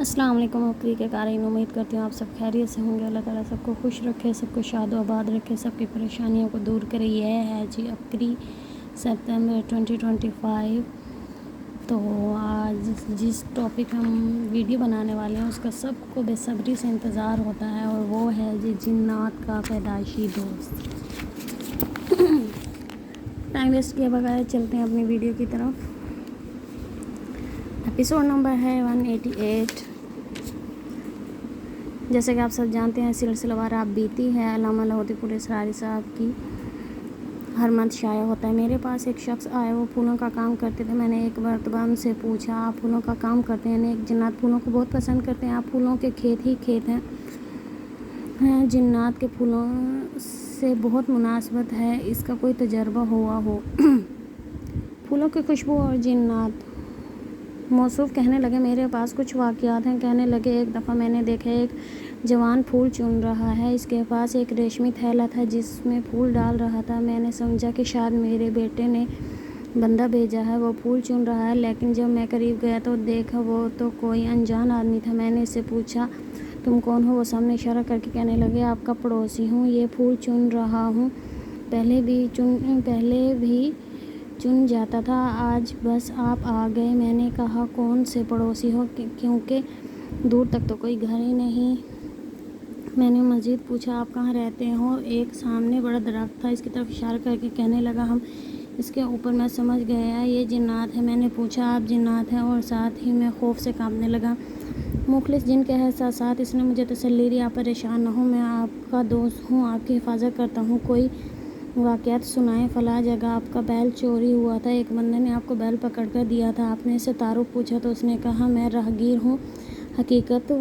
السلام علیکم اپری کے قارئین، امید کرتی ہوں آپ سب خیریت سے ہوں گے۔ اللہ تعالیٰ سب کو خوش رکھے، سب کو شاد و آباد رکھے، سب کی پریشانیوں کو دور کرے۔ یہ ہے جی اپری ستمبر 2025۔ تو آج جس ٹاپک ہم ویڈیو بنانے والے ہیں اس کا سب کو بے صبری سے انتظار ہوتا ہے، اور وہ ہے جی جنات کا پیدائشی دوست۔ ٹائم ویسٹ کیے بغیر چلتے ہیں اپنی ویڈیو کی طرف۔ ایپیسوڈ نمبر ہے 188۔ جیسے کہ آپ سب جانتے ہیں، سلسلہ وار آپ بیتی ہے علامہ لاہوتی پور اسراری صاحب کی ہر منتھ شائع ہوتا ہے۔ میرے پاس ایک شخص آئے، وہ پھولوں کا کام کرتے تھے۔ میں نے ایک مرتبہ ان سے پوچھا، آپ پھولوں کا کام کرتے ہیں؟ ایک جنات پھولوں کو بہت پسند کرتے ہیں، آپ پھولوں کے کھیت ہی کھیت ہیں۔ جنات کے پھولوں سے بہت مناسبت ہے، اس کا کوئی تجربہ ہوا ہو؟ پھولوں کی خوشبو اور جنات۔ موصوف کہنے لگے، میرے پاس کچھ واقعات ہیں۔ کہنے لگے، ایک دفعہ میں نے دیکھا ایک جوان پھول چن رہا ہے، اس کے پاس ایک ریشمی تھیلا تھا جس میں پھول ڈال رہا تھا۔ میں نے سمجھا کہ شاید میرے بیٹے نے بندہ بھیجا ہے، وہ پھول چن رہا ہے، لیکن جب میں قریب گیا تو دیکھا وہ تو کوئی انجان آدمی تھا۔ میں نے اس سے پوچھا، تم کون ہو؟ وہ سامنے اشارہ کر کے کہنے لگے، آپ کا پڑوسی ہوں، یہ پھول چن رہا ہوں، پہلے بھی چن جاتا تھا، آج بس آپ آ گئے۔ میں نے کہا، کون سے پڑوسی ہو؟ کیونکہ دور تک تو کوئی گھر ہی نہیں۔ میں نے مزید پوچھا، آپ کہاں رہتے ہو؟ ایک سامنے بڑا درخت تھا، اس کی طرف اشارہ کر کے کہنے لگا، ہم اس کے اوپر۔ میں سمجھ گیا یہ جنات ہے۔ میں نے پوچھا، آپ جنات ہیں؟ اور ساتھ ہی میں خوف سے کانپنے لگا۔ مخلص جن کے احساسات۔ اس نے مجھے تسلی دی، آپ پریشان نہ ہوں، میں آپ کا دوست ہوں، آپ کی حفاظت کرتا ہوں۔ کوئی واقعات سنائیں۔ فلاں جگہ آپ کا بیل چوری ہوا تھا، ایک بندے نے آپ کو بیل پکڑ کر دیا تھا، آپ نے اس سے تعارف پوچھا تو اس نے کہا، میں راہگیر ہوں، حقیقت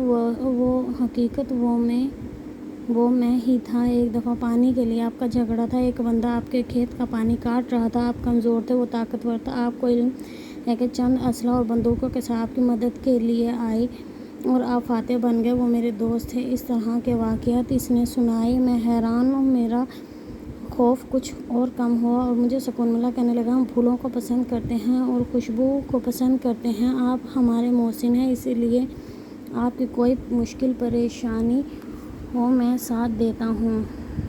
وہ میں ہی تھا۔ ایک دفعہ پانی کے لیے آپ کا جھگڑا تھا، ایک بندہ آپ کے کھیت کا پانی کاٹ رہا تھا، آپ کمزور تھے، وہ طاقتور تھا۔ آپ کو علم ہے کہ چند اسلحہ اور بندوقوں کے ساتھ آپ کی مدد کے لیے آئے اور آپ فاتح بن گئے، وہ میرے دوست تھے۔ اس طرح کے واقعات اس نے سنائے۔ میں حیران ہوں، میرا خوف کچھ اور کم ہوا اور مجھے سکون ملا۔ کہنے لگا، ہم پھولوں کو پسند کرتے ہیں اور خوشبو کو پسند کرتے ہیں، آپ ہمارے محسن ہیں، اس لیے آپ کی کوئی مشکل پریشانی ہو میں ساتھ دیتا ہوں۔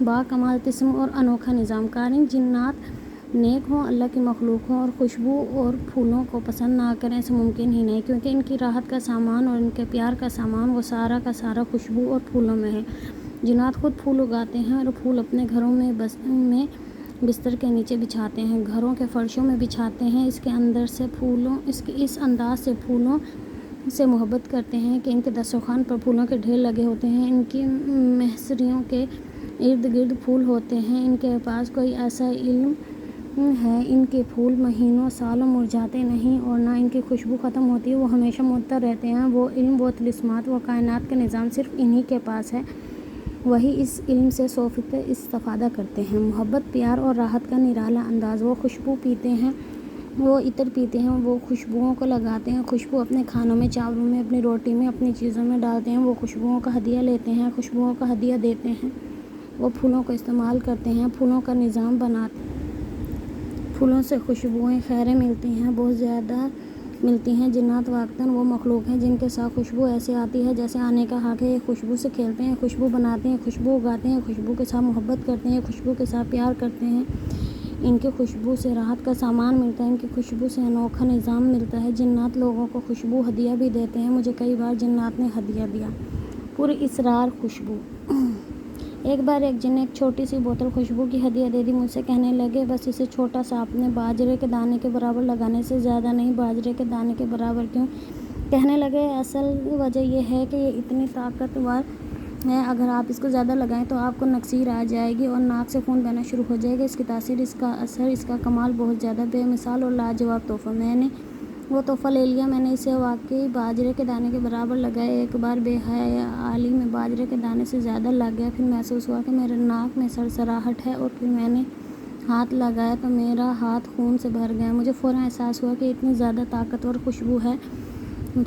باکمال قسم اور انوکھا نظام۔ قارئین، جنات نیک ہوں، اللہ کی مخلوق ہوں اور خوشبو اور پھولوں کو پسند نہ کریں، ایسا ممکن ہی نہیں، کیونکہ ان کی راحت کا سامان اور ان کے پیار کا سامان وہ سارا کا سارا خوشبو اور پھولوں میں ہے۔ جنات خود پھول اگاتے ہیں اور پھول اپنے گھروں میں بستر کے نیچے بچھاتے ہیں، گھروں کے فرشوں میں بچھاتے ہیں، اس انداز سے پھولوں سے محبت کرتے ہیں کہ ان کے دسترخوان پر پھولوں کے ڈھیر لگے ہوتے ہیں، ان کی محشریوں کے ارد گرد پھول ہوتے ہیں، ان کے پاس کوئی ایسا علم ہے، ان کے پھول مہینوں سالوں مرجھاتے نہیں اور نہ ان کی خوشبو ختم ہوتی ہے، وہ ہمیشہ معطر رہتے ہیں۔ وہ علم، وہ طلسمات، وہ کائنات کا نظام صرف انہی کے پاس ہے، وہی اس علم سے 100% استفادہ کرتے ہیں۔ محبت، پیار اور راحت کا نرالا انداز۔ وہ خوشبو پیتے ہیں، وہ عطر پیتے ہیں، وہ خوشبوؤں کو لگاتے ہیں، خوشبو اپنے کھانوں میں، چاولوں میں، اپنی روٹی میں، اپنی چیزوں میں ڈالتے ہیں، وہ خوشبوؤں کا ہدیہ لیتے ہیں، خوشبوؤں کا ہدیہ دیتے ہیں، وہ پھولوں کو استعمال کرتے ہیں، پھولوں کا نظام بناتے ہیں۔ پھولوں سے خوشبوئیں، خیریں ملتی ہیں، بہت زیادہ ملتی ہیں۔ جنات واقعتاً وہ مخلوق ہیں جن کے ساتھ خوشبو ایسے آتی ہے جیسے آنے کا حق ہے۔ یہ خوشبو سے کھیلتے ہیں، خوشبو بناتے ہیں، خوشبو اگاتے ہیں، خوشبو کے ساتھ محبت کرتے ہیں، خوشبو کے ساتھ پیار کرتے ہیں۔ ان کی خوشبو سے راحت کا سامان ملتا ہے، ان کی خوشبو سے انوکھا نظام ملتا ہے۔ جنات لوگوں کو خوشبو ہدیہ بھی دیتے ہیں، مجھے کئی بار جنات نے ہدیہ دیا۔ پر اسرار خوشبو۔ ایک بار ایک جن نے ایک چھوٹی سی بوتل خوشبو کی ہدیہ دے دی، مجھ سے کہنے لگے، بس اسے چھوٹا سا، اپنے باجرے کے دانے کے برابر لگانے سے زیادہ نہیں۔ باجرے کے دانے کے برابر کیوں؟ کہنے لگے، اصل وجہ یہ ہے کہ یہ اتنی طاقتور ہے، اگر آپ اس کو زیادہ لگائیں تو آپ کو نکسیر آ جائے گی اور ناک سے خون بہنا شروع ہو جائے گا۔ اس کی تاثیر، اس کا اثر، اس کا کمال بہت زیادہ بے مثال اور لاجواب تحفہ۔ میں نے وہ تحفہ لے لیا، میں نے اسے واقعی باجرے کے دانے کے برابر لگایا۔ ایک بار بے حیالی میں باجرے کے دانے سے زیادہ لگ گیا، پھر محسوس ہوا کہ میرے ناک میں سرسراہٹ ہے، اور پھر میں نے ہاتھ لگایا تو میرا ہاتھ خون سے بھر گیا۔ مجھے فوراً احساس ہوا کہ اتنی زیادہ طاقتور خوشبو ہے۔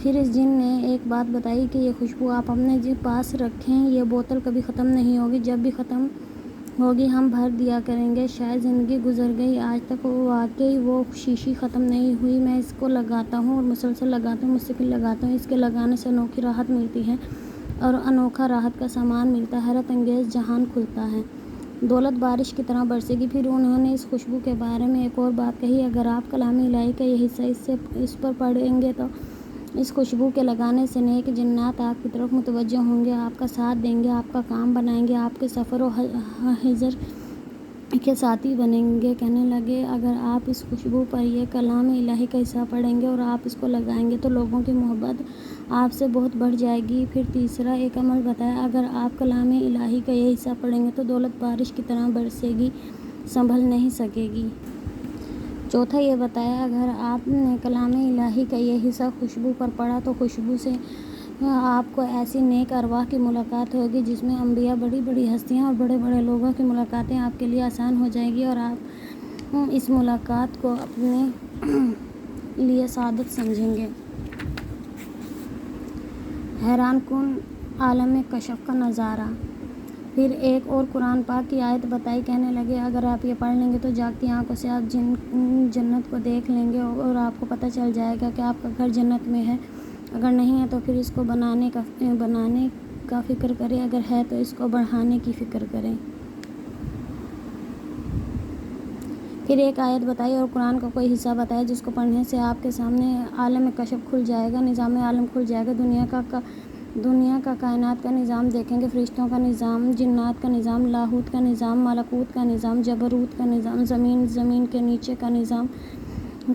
پھر اس جن نے ایک بات بتائی کہ یہ خوشبو آپ اپنے پاس رکھیں، یہ بوتل کبھی ختم نہیں ہوگی، جب بھی ختم ہوگی ہم بھر دیا کریں گے۔ شاید زندگی گزر گئی آج تک واقعی وہ شیشی ختم نہیں ہوئی۔ میں اس کو لگاتا ہوں اور مسلسل لگاتا ہوں، مستقل لگاتا ہوں۔ اس کے لگانے سے انوکھی راحت ملتی ہے اور انوکھا راحت کا سامان ملتا ہے، حیرت انگیز جہان کھلتا ہے۔ دولت بارش کی طرح برسے گی۔ پھر انہوں نے اس خوشبو کے بارے میں ایک اور بات کہی، اگر آپ کلام الہی کا یہ حصہ اس پر پڑھیں گے تو اس خوشبو کے لگانے سے نیک جنات آپ کی طرف متوجہ ہوں گے، آپ کا ساتھ دیں گے، آپ کا کام بنائیں گے، آپ کے سفر و ہجر کے ساتھی بنیں گے۔ کہنے لگے اگر آپ اس خوشبو پر یہ کلام الہی کا حصہ پڑھیں گے اور آپ اس کو لگائیں گے تو لوگوں کی محبت آپ سے بہت بڑھ جائے گی۔ پھر تیسرا ایک عمل بتایا، اگر آپ کلام الہی کا یہ حصہ پڑھیں گے تو دولت بارش کی طرح برسے گی، سنبھل نہیں سکے گی۔ چوتھا یہ بتایا، اگر آپ نے کلام الہی کا یہ حصہ خوشبو پر پڑھا تو خوشبو سے آپ کو ایسی نیک ارواح کی ملاقات ہوگی جس میں انبیاء، بڑی بڑی ہستیاں اور بڑے بڑے لوگوں کی ملاقاتیں آپ کے لیے آسان ہو جائیں گی اور آپ اس ملاقات کو اپنے لیے سعادت سمجھیں گے۔ حیران کن عالم کشف کا نظارہ۔ پھر ایک اور قرآن پاک کی آیت بتائی، کہنے لگے اگر آپ یہ پڑھ لیں گے تو جاگتی آنکھوں سے آپ جنت کو دیکھ لیں گے اور آپ کو پتہ چل جائے گا کہ آپ کا گھر جنت میں ہے، اگر نہیں ہے تو پھر اس کو بنانے کا فکر کریں، اگر ہے تو اس کو بڑھانے کی فکر کریں۔ پھر ایک آیت بتائی اور قرآن کا کوئی حصہ بتایا جس کو پڑھنے سے آپ کے سامنے عالم کشف کھل جائے گا، نظام عالم کھل جائے گا، دنیا کا کائنات کا نظام دیکھیں گے، فرشتوں کا نظام، جنات کا نظام، لاہوت کا نظام، ملکوت کا نظام، جبروت کا نظام، زمین کے نیچے کا نظام،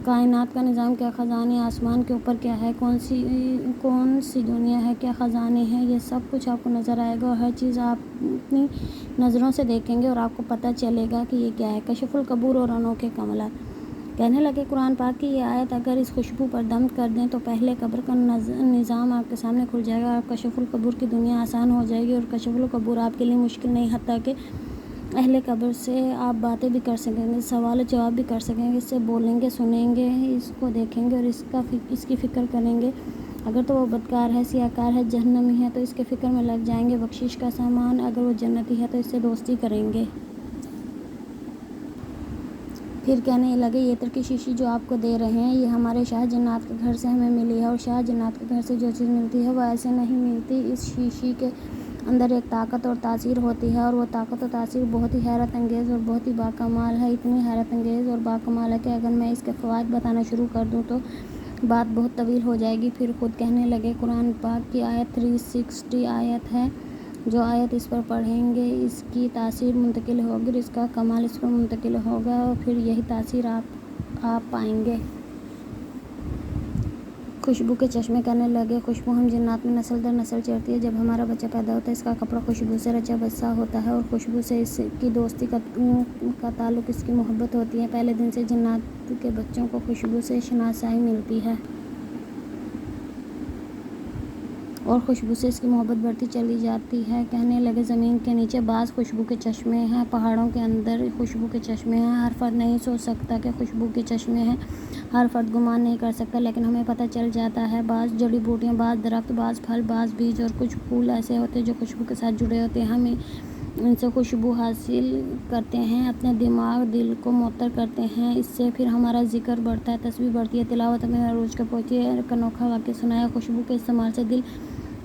کائنات کا نظام، کیا خزانے، آسمان کے اوپر کیا ہے، کون سی دنیا ہے، کیا خزانے ہیں، یہ سب کچھ آپ کو نظر آئے گا اور ہر چیز آپ اپنی نظروں سے دیکھیں گے اور آپ کو پتہ چلے گا کہ یہ کیا ہے۔ کشف القبور اور انوکھے کمالات۔ کہنے لگے قرآن پاک کی یہ آیت اگر اس خوشبو پر دم کر دیں تو پہلے قبر کا نظام آپ کے سامنے کھل جائے گا اور کشف القبور کی دنیا آسان ہو جائے گی اور کشف القبور آپ کے لیے مشکل نہیں، حتیٰ کہ اہل قبر سے آپ باتیں بھی کر سکیں گے، سوال و جواب بھی کر سکیں گے، اس سے بولیں گے، سنیں گے، اس کو دیکھیں گے اور اس کی فکر کریں گے۔ اگر تو وہ بدکار ہے، سیاہکار ہے، جہنمی ہے تو اس کے فکر میں لگ جائیں گے، بخشش کا سامان، اگر وہ جنتی ہے تو اس سے دوستی کریں گے۔ پھر کہنے لگے یہ عطر کی شیشی جو آپ کو دے رہے ہیں یہ ہمارے شاہ جنات کے گھر سے ہمیں ملی ہے اور شاہ جنات کے گھر سے جو چیز ملتی ہے وہ ایسے نہیں ملتی۔ اس شیشی کے اندر ایک طاقت اور تاثیر ہوتی ہے اور وہ طاقت و تاثیر بہت ہی حیرت انگیز اور بہت ہی باکمال ہے، اتنی حیرت انگیز اور باکمال ہے کہ اگر میں اس کے فوائد بتانا شروع کر دوں تو بات بہت طویل ہو جائے گی۔ پھر خود کہنے لگے قرآن پاک کی آیت 360 آیت ہے، جو آیت اس پر پڑھیں گے اس کی تاثیر منتقل ہوگی اور اس کا کمال اس پر منتقل ہوگا اور پھر یہی تاثیر آپ پائیں گے۔ خوشبو کے چشمے۔ کہنے لگے خوشبو ہم جنات میں نسل در نسل چڑھتی ہے، جب ہمارا بچہ پیدا ہوتا ہے اس کا کپڑا خوشبو سے رچا بسا ہوتا ہے اور خوشبو سے اس کی دوستی کا تعلق، اس کی محبت ہوتی ہے۔ پہلے دن سے جنات کے بچوں کو خوشبو سے شناسائی ملتی ہے اور خوشبو سے اس کی محبت بڑھتی چلی جاتی ہے۔ کہنے لگے زمین کے نیچے بعض خوشبو کے چشمے ہیں، پہاڑوں کے اندر خوشبو کے چشمے ہیں، ہر فرد نہیں سوچ سکتا کہ خوشبو کے چشمے ہیں، ہر فرد گمان نہیں کر سکتا، لیکن ہمیں پتہ چل جاتا ہے۔ بعض جڑی بوٹیاں، بعض درخت، بعض پھل، بعض بیج اور کچھ پھول ایسے ہوتے ہیں جو خوشبو کے ساتھ جڑے ہوتے ہیں، ہم ان سے خوشبو حاصل کرتے ہیں، اپنے دماغ دل کو معطر کرتے ہیں، اس سے پھر ہمارا ذکر بڑھتا ہے، تسبیح بڑھتی ہے، تلاوت ہمیں عروج پر پہنچتی ہے۔ ایک انوکھا واقعہ سنایا، خوشبو کے استعمال سے دل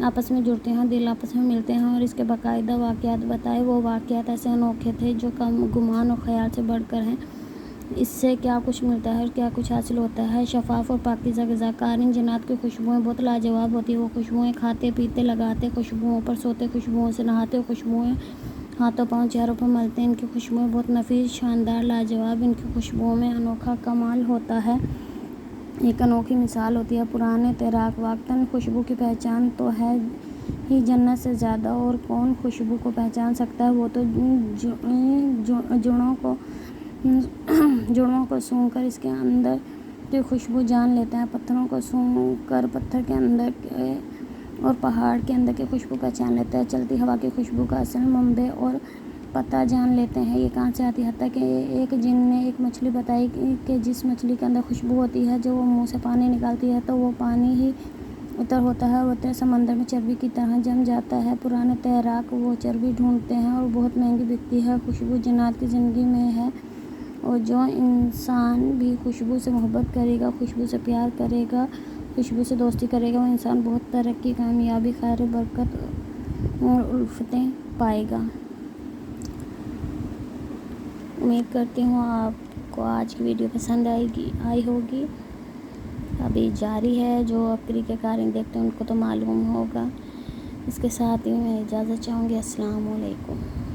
آپس میں جڑتے ہیں، دل آپس میں ملتے ہیں اور اس کے باقاعدہ واقعات بتائے۔ وہ واقعات ایسے انوکھے تھے جو گمان اور خیال سے بڑھ کر ہیں۔ اس سے کیا کچھ ملتا ہے اور کیا کچھ حاصل ہوتا ہے۔ شفاف اور پاکیزہ غذا۔ قارئین جنات کی خوشبوئیں بہت لاجواب ہوتی ہیں، وہ خوشبوئیں کھاتے پیتے، لگاتے، خوشبوؤں پر سوتے، خوشبوؤں سے نہاتے، خوشبوئیں ہاتھوں پاؤں چہروں پر ملتے ہیں۔ ان کی خوشبوئیں بہت نفیس، شاندار، لاجواب، ان کی خوشبوؤں میں انوکھا کمال ہوتا ہے، ایک انوکھی مثال ہوتی ہے۔ پرانے تیراک۔ واقعتاً خوشبو کی پہچان تو ہے ہی جنت سے زیادہ، اور کون خوشبو کو پہچان سکتا ہے، وہ تو جڑووں کو سونگھ کر اس کے اندر کی خوشبو جان لیتا ہے، پتھروں کو سونگھ کر پتھر کے اندر کے اور پہاڑ کے اندر کی خوشبو پہچان لیتا ہے، چلتی ہوا کی خوشبو کا اصل منبع اور پتہ جان لیتے ہیں یہ کہاں سے آتی ہے۔ حتیٰ کہ ایک جن نے ایک مچھلی بتائی کہ جس مچھلی کے اندر خوشبو ہوتی ہے، جب وہ منہ سے پانی نکالتی ہے تو وہ پانی ہی اتر ہوتا ہے، وہ سمندر میں چربی کی طرح جم جاتا ہے۔ پرانے تیراک وہ چربی ڈھونڈتے ہیں اور بہت مہنگی بکتی ہے۔ خوشبو جنات کی زندگی میں ہے، اور جو انسان بھی خوشبو سے محبت کرے گا، خوشبو سے پیار کرے گا، خوشبو سے دوستی کرے گا، وہ انسان بہت ترقی، کامیابی، خیر، برکت اور الفتیں پائے گا۔ امید کرتی ہوں آپ کو آج کی ویڈیو پسند آئی ہوگی۔ ابھی جاری ہے، جو اب طریقہ کار دیکھتے ہیں ان کو تو معلوم ہوگا۔ اس کے ساتھ ہی میں اجازت چاہوں گی۔ السلام علیکم۔